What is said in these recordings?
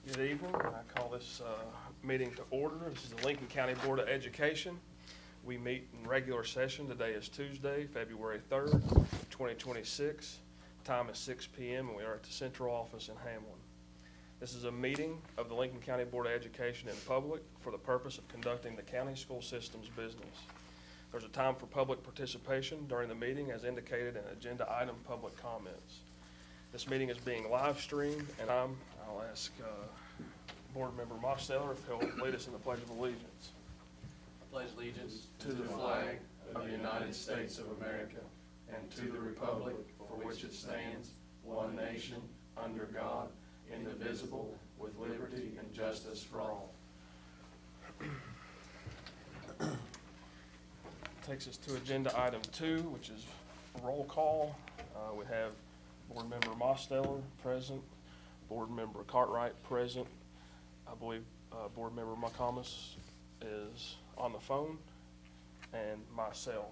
Good evening. I call this meeting to order. This is the Lincoln County Board of Education. We meet in regular session. Today is Tuesday, February 3rd, 2026. Time is 6 p.m. and we are at the central office in Hamlin. This is a meeting of the Lincoln County Board of Education in public for the purpose of conducting the county school system's business. There's a time for public participation during the meeting as indicated in agenda item public comments. This meeting is being live streamed, and I'll ask Board Member Mosteller if he'll lead us in the Pledge of Allegiance. I pledge allegiance to the flag of the United States of America and to the republic for which it stands, one nation, under God, indivisible, with liberty and justice for all. Takes us to agenda item 2, which is roll call. We have Board Member Mosteller present, Board Member Cartwright present. I believe Board Member McComas is on the phone, and myself,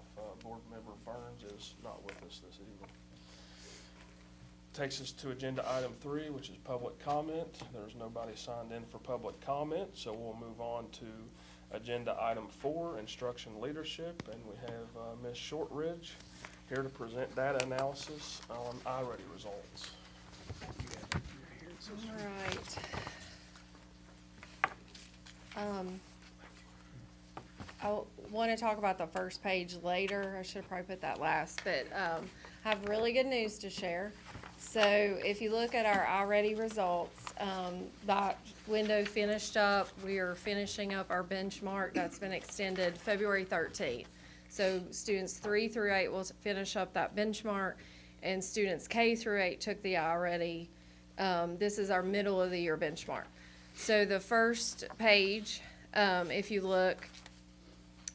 Board Member Burns, is not with us this evening. Takes us to agenda item 3, which is public comment. There's nobody signed in for public comment, so we'll move on to agenda item 4, instruction leadership, and we have Ms. Shortridge here to present data analysis on iReady results. All right. I want to talk about the first page later. I should have probably put that last, but I have really good news to share. So if you look at our iReady results, that window finished up. We are finishing up our benchmark. That's been extended February 13th. So students 3 through 8 will finish up that benchmark, and students K through 8 took the iReady. This is our middle of the year benchmark. So the first page, if you look,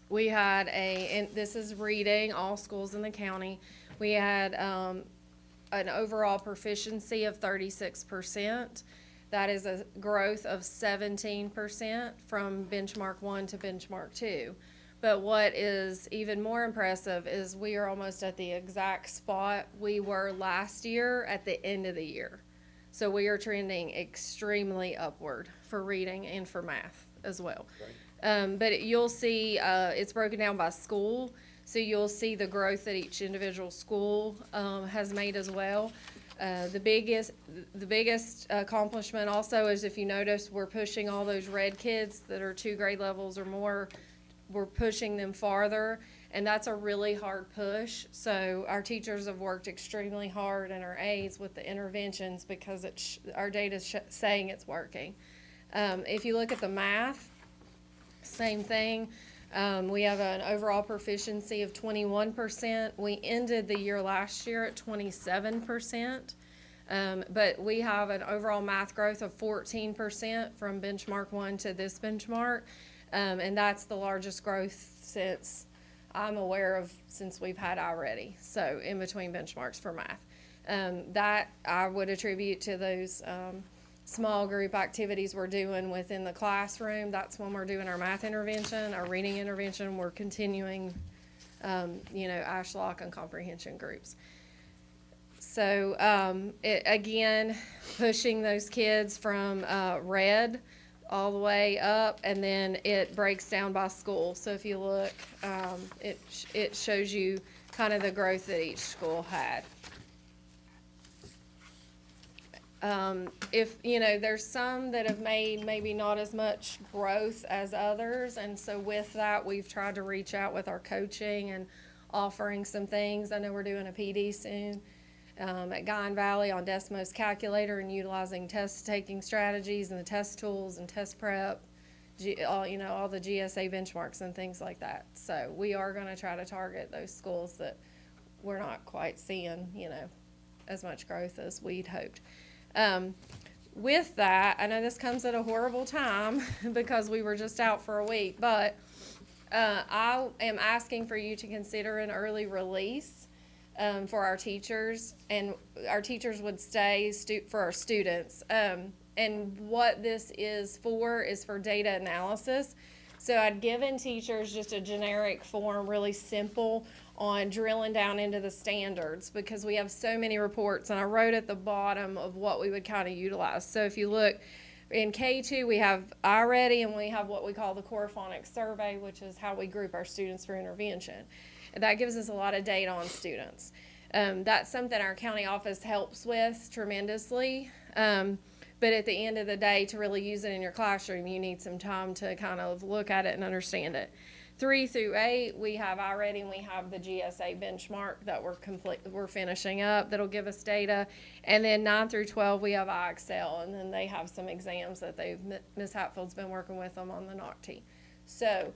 we had and this is reading, all schools in the county. We had an overall proficiency of 36%. That is a growth of 17% from benchmark 1 to benchmark 2. But what is even more impressive is we are almost at the exact spot we were last year at the end of the year. So we are trending extremely upward for reading and for math as well. But you'll see it's broken down by school. So you'll see the growth that each individual school has made as well. The biggest accomplishment also is, if you notice, we're pushing all those red kids that are 2 grade levels or more. We're pushing them farther, and that's a really hard push. So our teachers have worked extremely hard, and our aides with the interventions, because our data is saying it's working. If you look at the math, same thing. We have an overall proficiency of 21%. We ended the year last year at 27%. But we have an overall math growth of 14% from benchmark 1 to this benchmark. And that's the largest growth since I'm aware of, since we've had iReady. So in between benchmarks for math. That I would attribute to those small group activities we're doing within the classroom. That's when we're doing our math intervention, our reading intervention. We're continuing, Ashlock and comprehension groups. So again, pushing those kids from red all the way up, and then it breaks down by school. So if you look, it shows you kind of the growth that each school had. There's some that have made maybe not as much growth as others, and so with that, we've tried to reach out with our coaching and offering some things. I know we're doing a PD soon at Guyan Valley on Desmos Calculator, and utilizing test-taking strategies and the test tools and test prep, all the GSA benchmarks and things like that. So we are going to try to target those schools that we're not quite seeing, as much growth as we'd hoped. With that, I know this comes at a horrible time because we were just out for a week, but I am asking for you to consider an early release for our teachers, and our teachers would stay for our students. And what this is for data analysis. So I'd given teachers just a generic form, really simple, on drilling down into the standards, because we have so many reports, and I wrote at the bottom of what we would kind of utilize. So if you look, In K2, we have iReady, and we have what we call the Choraphonics Survey, which is how we group our students for intervention. And that gives us a lot of data on students. That's something our county office helps with tremendously. But at the end of the day, to really use it in your classroom, you need some time to kind of look at it and understand it. 3 through 8, we have iReady, and we have the GSA benchmark that we're finishing up that'll give us data. And then 9 through 12, we have iExcel, and then they have some exams that Ms. Hatfield's been working with them on the NOCTI. So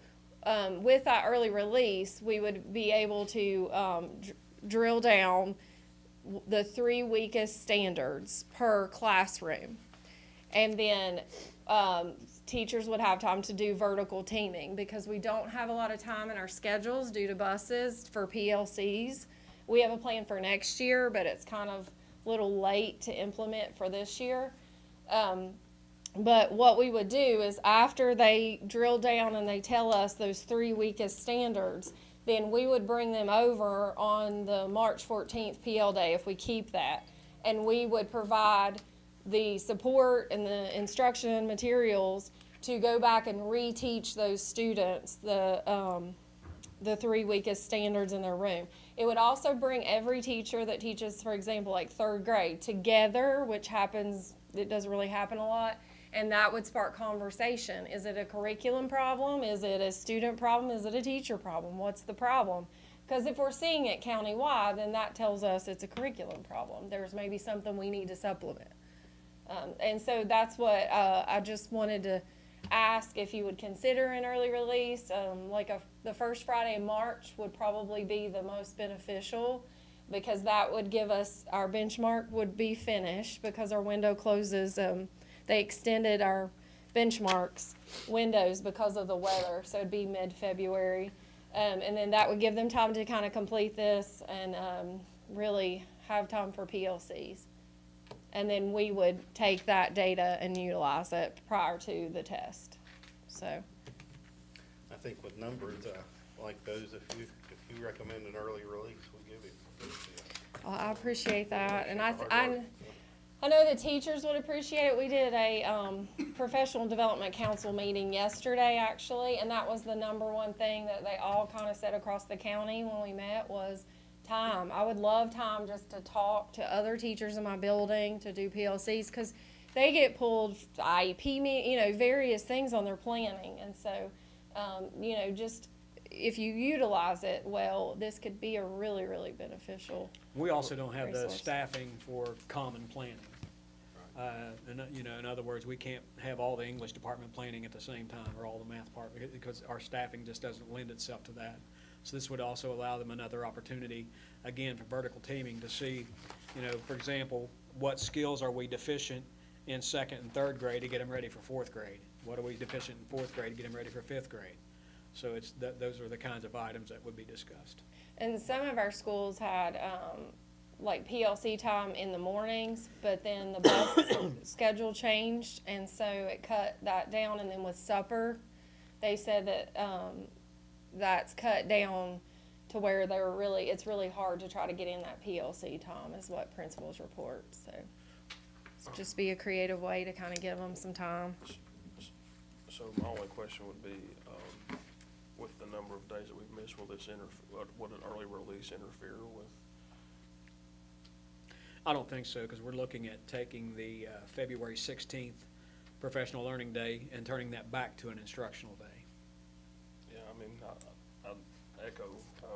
with that early release, we would be able to drill down the 3 weakest standards per classroom. And then teachers would have time to do vertical teaming, because we don't have a lot of time in our schedules due to buses for PLCs. We have a plan for next year, but it's kind of a little late to implement for this year. But what we would do is, after they drill down and they tell us those 3 weakest standards, then we would bring them over on the March 14th PL day, if we keep that, and we would provide the support and the instruction materials to go back and reteach those students the 3 weakest standards in their room. It would also bring every teacher that teaches, for example, like 3rd grade together, which happens, it doesn't really happen a lot, and that would spark conversation. Is it a curriculum problem? Is it a student problem? Is it a teacher problem? What's the problem? Because if we're seeing it countywide, then that tells us it's a curriculum problem. There's maybe something we need to supplement. And so that's what I just wanted to ask if you would consider an early release. The first Friday in March would probably be the most beneficial, because that would give us, our benchmark would be finished, because our window closes. They extended our benchmarks windows because of the weather, so it'd be mid-February. And then that would give them time to kind of complete this and really have time for PLCs. And then we would take that data and utilize it prior to the test. So I think with numbers like those, if you recommend an early release, we'll give you. well, I appreciate that, and I know the teachers would appreciate it. We did a professional development council meeting yesterday, actually, and that was the #1 thing that they all kind of said across the county when we met was time. I would love time just to talk to other teachers in my building, to do PLCs, because they get pulled IEP, various things on their planning. And so, just if you utilize it well, this could be a really, really beneficial. We also don't have the resource. staffing for common planning. In other words, we can't have all the English department planning at the same time, or all the math department, because our staffing just doesn't lend itself to that. So this would also allow them another opportunity, again, for vertical teaming, to see, for example, what skills are we deficient in 2nd and 3rd grade to get them ready for 4th grade? What are we deficient in 4th grade to get them ready for 5th grade? So those are the kinds of items that would be discussed. And some of our schools had like PLC time in the mornings, but then the bus schedule changed, and so it cut that down. And then with supper, they said that that's cut down to where it's really hard to try to get in that PLC time, is what principals report. So it's just be a creative way to kind of give them some time. So my only question would be, with the number of days that we've missed, would an early release interfere with? I don't think so, because we're looking at taking the February 16th Professional Learning Day and turning that back to an instructional day. Yeah, I echo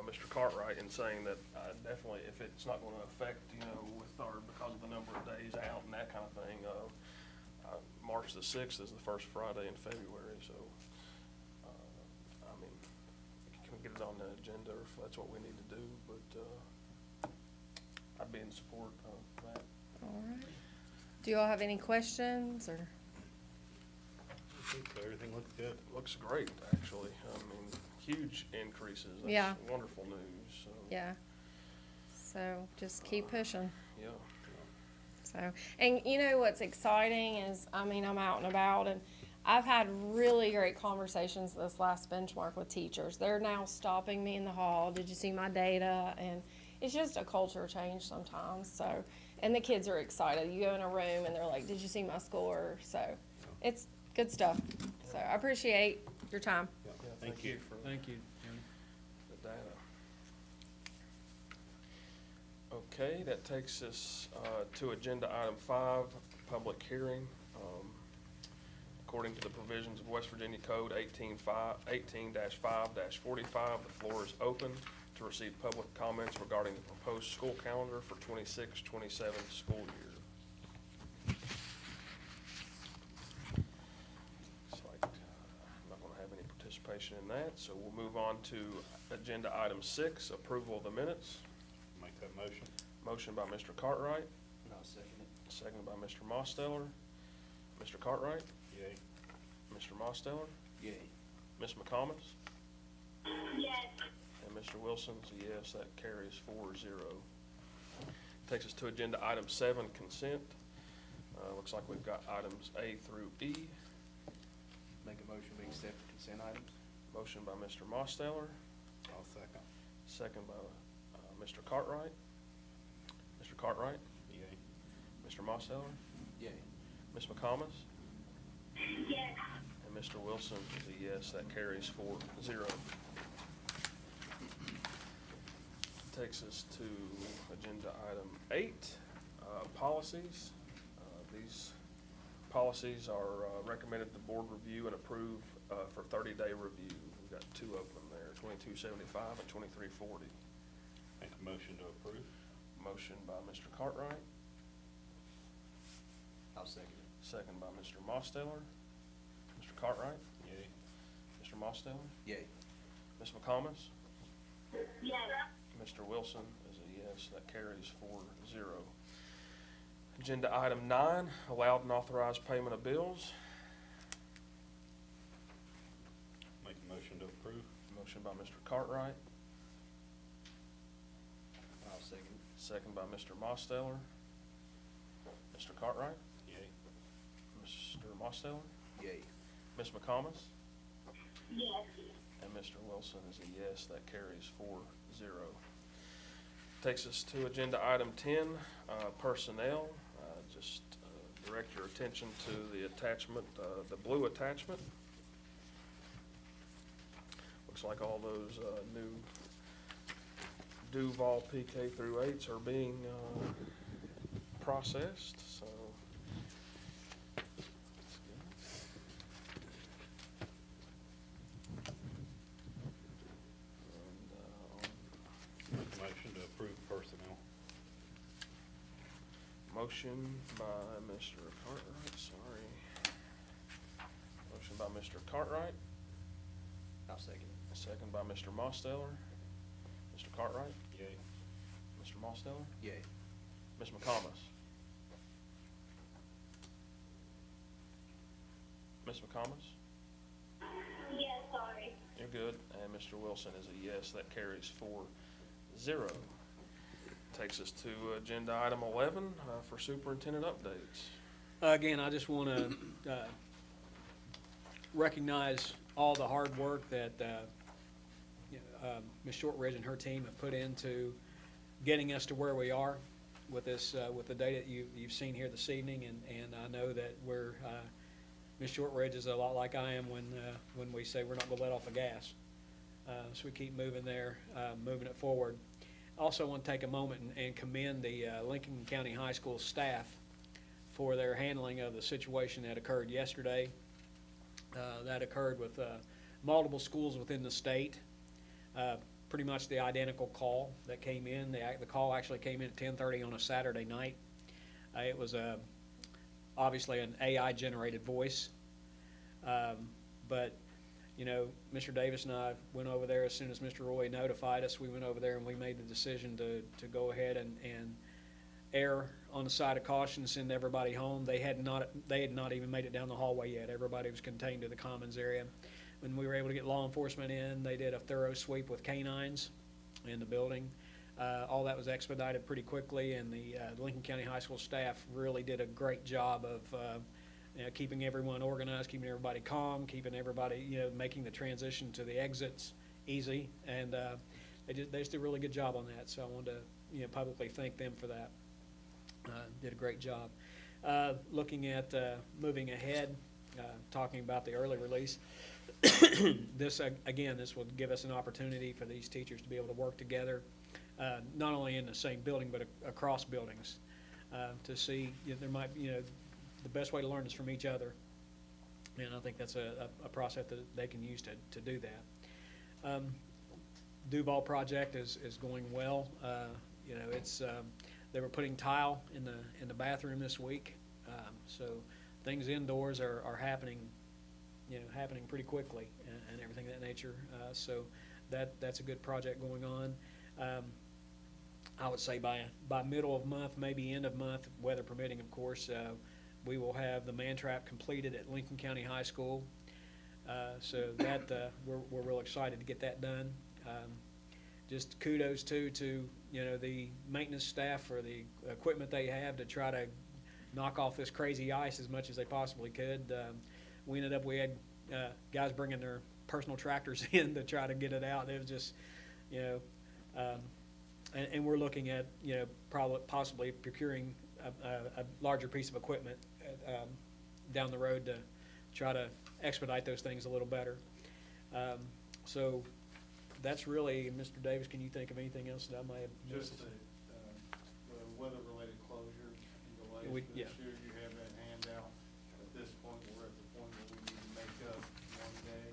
Mr. Cartwright in saying that definitely, if it's not going to affect, because of the number of days out and that kind of thing, March the 6th is the first Friday in February, so, can we get it on the agenda if that's what we need to do, but I'd be in support of that. All right. Do you all have any questions, or? I think so. Everything looks good. Looks great, actually. Huge increases. That's Yeah. Wonderful news, so. Yeah. So just keep pushing. Yeah. So, and what's exciting is, I'm out and about, and I've had really great conversations this last benchmark with teachers. They're now stopping me in the hall. Did you see my data? And it's just a culture change sometimes. So, and the kids are excited. You go in a room and they're like, did you see my score? So It's good stuff. So I appreciate your time. Yeah, Yeah, thank you. for Thank you. the data. Okay, that takes us to agenda item 5, public hearing. According to the provisions of West Virginia Code 18-5-45, the floor is open to receive public comments regarding the proposed school calendar for 26-27 school year. Looks like I'm not going to have any participation in that, so we'll move on to agenda item 6, approval of the minutes. Make that motion. Motion by Mr. Cartwright, I'll second it. seconded by Mr. Mosteller. Mr. Cartwright, Yay. Mr. Mosteller, Yay. Ms. McComas, Yes. and Mr. Wilson's a yes. That carries 4-0. Takes us to agenda item 7, consent. Looks like we've got items A through E. Make a motion, we accept the consent items. Motion by Mr. Mosteller, I'll second. second by Mr. Cartwright. Mr. Cartwright, Yay. Mr. Mosteller, Yay. Ms. McComas, Yes. and Mr. Wilson is a yes. That carries 4-0. Takes us to agenda item 8, policies. These policies are recommended the board review and approve for 30-day review. We've got 2 of them there, 2275 and 2340. Make a motion to approve. Motion by Mr. Cartwright, I'll second it. second by Mr. Mosteller. Mr. Cartwright, Yay. Mr. Mosteller, Yay. Ms. McComas, Yes. Mr. Wilson is a yes. That carries 4-0. Agenda item 9, allowed and authorized payment of bills. Make a motion to approve. Motion by Mr. Cartwright, I'll second it. second by Mr. Mosteller. Mr. Cartwright, Yay. Mr. Mosteller, Yay. Ms. McComas, Yes. and Mr. Wilson is a yes. That carries 4-0. Takes us to agenda item 10, personnel. Just direct your attention to the attachment, the blue attachment. Looks like all those new Duval PK through 8s are being processed, so. That's good. And, Make a motion to approve personnel. motion by Mr. Cartwright, sorry. Motion by Mr. Cartwright, I'll second it. second by Mr. Mosteller. Mr. Cartwright, Yay. Mr. Mosteller, Yay. Ms. McComas. Ms. McComas, Yes, sorry. you're good, and Mr. Wilson is a yes. That carries 4-0. Takes us to agenda item 11 for superintendent updates. Again, I just want to recognize all the hard work that Ms. Shortridge and her team have put into getting us to where we are with this, with the data that you've seen here this evening. And I know that Ms. Shortridge is a lot like I am when we say we're not going to let off the gas. So we keep moving there, moving it forward. I also want to take a moment and commend the Lincoln County High School staff for their handling of the situation that occurred yesterday. That occurred with multiple schools within the state. Pretty much the identical call that came in. The call actually came in at 10:30 on a Saturday night. It was obviously an AI-generated voice. But, you know, Mr. Davis and I went over there as soon as Mr. Roy notified us. We went over there and we made the decision to go ahead and err on the side of caution, send everybody home. They had not even made it down the hallway yet. Everybody was contained to the commons area. When we were able to get law enforcement in, they did a thorough sweep with canines in the building. All that was expedited pretty quickly, and the Lincoln County High School staff really did a great job of keeping everyone organized, keeping everybody calm, keeping everybody, making the transition to the exits easy, and they just did a really good job on that. So I wanted to publicly thank them for that. Did a great job. Looking at moving ahead, talking about the early release. This, again, this will give us an opportunity for these teachers to be able to work together, not only in the same building, but across buildings, to see, there might, the best way to learn is from each other. And I think that's a process that they can use to do that. Duval project is going well. It's, they were putting tile in the bathroom this week. So things indoors are happening, happening pretty quickly and everything of that nature. So that's a good project going on. I would say by middle of month, maybe end of month, weather permitting, of course, we will have the man trap completed at Lincoln County High School. So that we're real excited to get that done. Just kudos to the maintenance staff for the equipment they have to try to knock off this crazy ice as much as they possibly could. We had guys bringing their personal tractors in to try to get it out. It was just, and we're looking at, probably possibly procuring a larger piece of equipment down the road to try to expedite those things a little better. So that's really, Mr. Davis, can you think of anything else that I may have missed? Just the weather-related closures and delays We- for yeah. this year, you have that handout. At this point, we're at the point where we need to make up one day.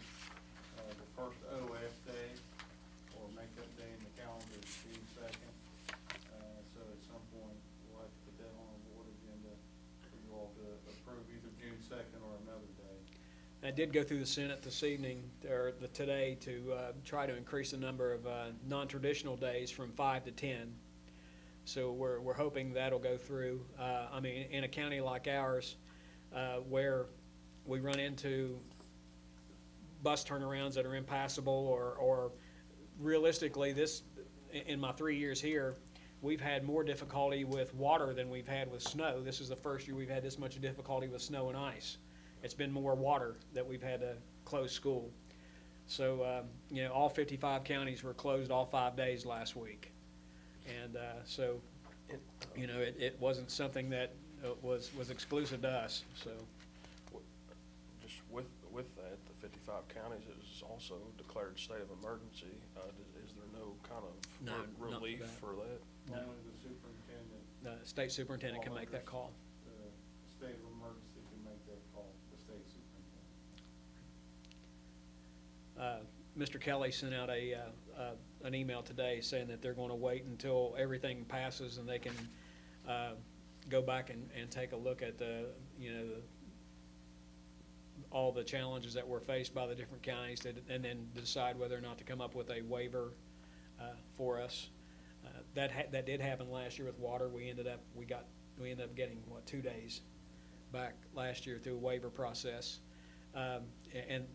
The first OF day, or makeup day in the calendar is June 2nd. So at some point, we'll have to put that on the board agenda for you all to approve either June 2nd or another day. I did go through the Senate this evening, or today, to try to increase the number of non-traditional days from 5 to 10. So we're hoping that'll go through. I mean, in a county like ours, where we run into bus turnarounds that are impassable, or realistically, in my 3 years here, we've had more difficulty with water than we've had with snow. This is the first year we've had this much difficulty with snow and ice. It's been more water that we've had to close school. So, all 55 counties were closed all 5 days last week. And so, it wasn't something that was exclusive to us, so. Just with that, the 55 counties is also declared state of emergency. Is there no kind of No, not for relief that. for that? No. Only the superintendent, The state superintendent can make that call. the state of emergency can make that call, the state superintendent. Mr. Kelly sent out an email today saying that they're going to wait until everything passes and they can go back and take a look at all the challenges that were faced by the different counties, and then decide whether or not to come up with a waiver for us. That did happen last year with water. We ended up getting 2 days back last year through a waiver process, and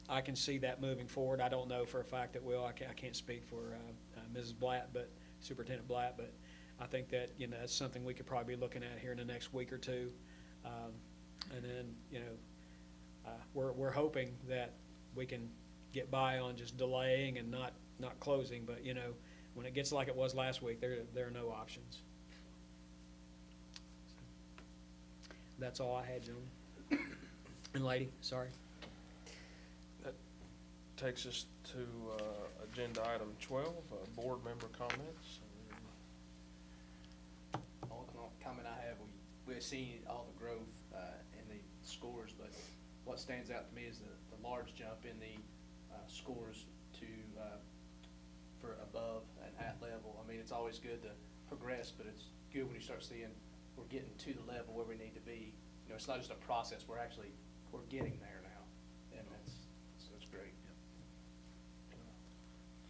I can see that moving forward. I don't know for a fact it will. I can't speak for Mrs. Blatt, but Superintendent Blatt, but I think that that's something we could probably be looking at here in the next week or two, and then we're hoping that we can get by on just delaying and not closing. But when it gets like it was last week, there are no options. That's all I had, gentlemen. And lady, sorry. Takes us to agenda item 12, board member comments. Only comment I have, we're seeing all the growth in the scores, but what stands out to me is the large jump in the scores for above and at level. I mean, it's always good to progress, but it's good when you start seeing we're getting to the level where we need to be. It's not just a process, we're getting there now, and that's great.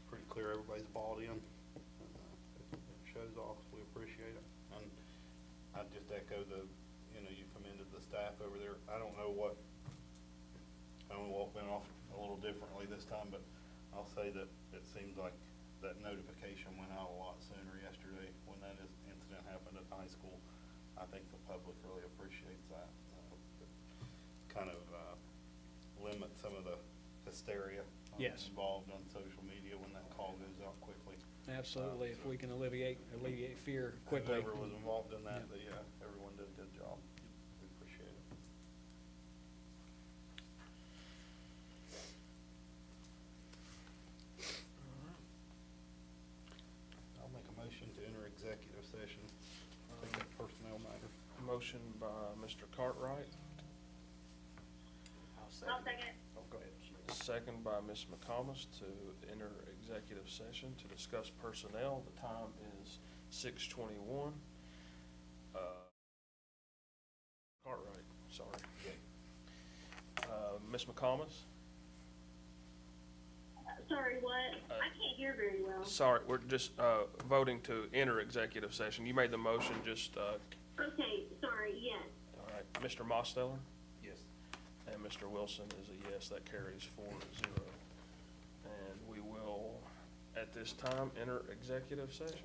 Pretty clear everybody's bought in. It shows off, we appreciate it. And I'd just echo you commended the staff over there. I don't know what went off a little differently this time, but I'll say that it seems like that notification went out a lot sooner yesterday when that incident happened at the high school. I think the public really appreciates that. Kind of limit some of the hysteria Yes. involved on social media when that call goes out quickly. Absolutely. If we can alleviate fear quickly. Whoever was involved in that, everyone did a good job. We appreciate it. Mr. Cartwright, I'll second. Oh, go ahead. second by Ms. McComas to enter executive session to discuss personnel. The time is 6:21. Cartwright, sorry. Ms. McComas? Sorry, what? I can't hear very well. Sorry, we're just voting to enter executive session. You made the motion, just, all Okay, sorry, yes. right. Mr. Mosteller? Yes. And Mr. Wilson is a yes. That carries 4-0. And we will, at this time, enter executive session.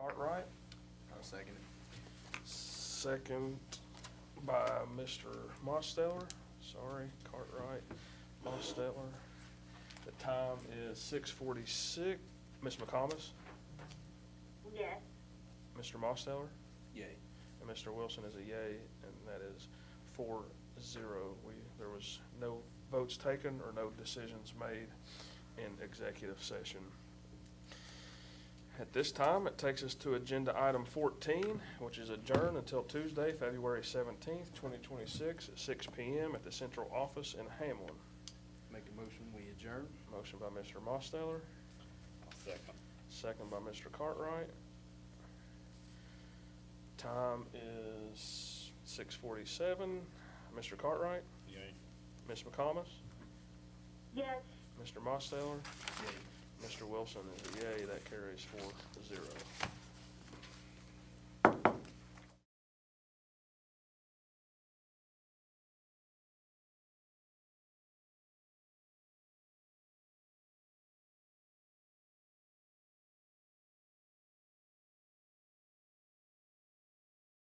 Cartwright, I'll second it. second by Mr. Mosteller. Sorry, Cartwright, Mosteller. The time is 6:46. Ms. McComas, Yes. Mr. Mosteller, Yay. and Mr. Wilson is a yay, and that is 4-0. There was no votes taken or no decisions made in executive session. At this time, it takes us to agenda item 14, which is adjourned until Tuesday, February 17th, 2026, at 6 p.m. at the central office in Hamlin. Make a motion, we adjourn? Motion by Mr. Mosteller, I'll second. second by Mr. Cartwright. Time is 6:47. Mr. Cartwright, Yay. Ms. McComas, Yes. Mr. Mosteller, Yay. Mr. Wilson is a yay. That carries 4-0.